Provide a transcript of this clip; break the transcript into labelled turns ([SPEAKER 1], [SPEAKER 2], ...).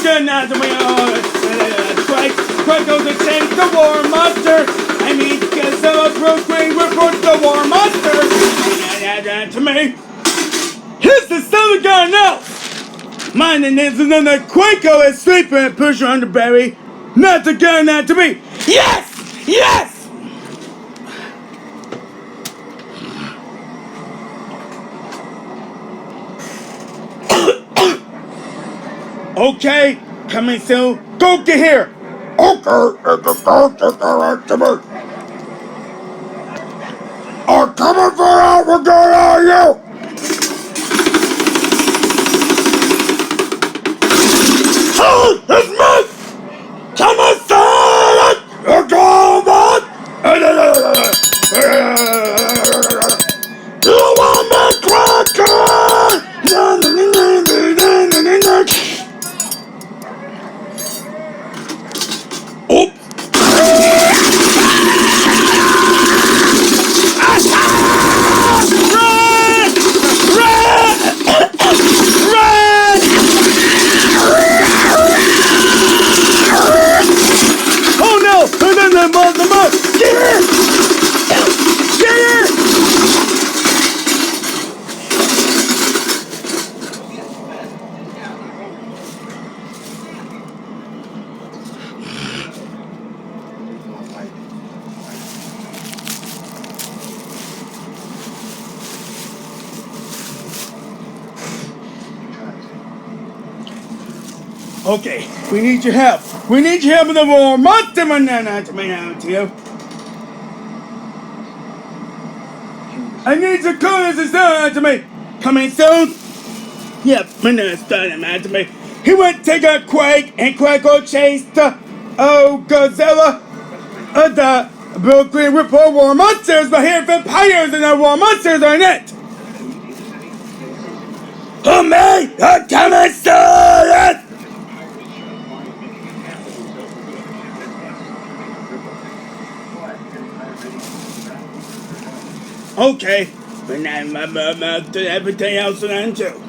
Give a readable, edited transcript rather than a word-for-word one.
[SPEAKER 1] good now to me. Quite goes to change the war monster. I mean, Godzilla, Brooklyn reports the war monster. To me. Here's the Southern guy now. My name is another Quaco is sleeping and push your underberry. Not the guy now to me. Yes! Yes! Okay, coming soon. Go get here. Okay, I'm coming for you. We're going on you. Hey, it's me. Come on, son. You're going on. You want me cracker? Oh. Okay, we need your help. We need your help with the war monster banana to me out here. I need your colors to start to me. Coming soon? Yep, banana's starting out to me. He went to take a Quake and Quaco chased the Godzilla. The Brooklyn report war monsters, but here vampires and the war monsters are in it. Oh me, I'm coming soon! Okay, but now I'm everything else and too.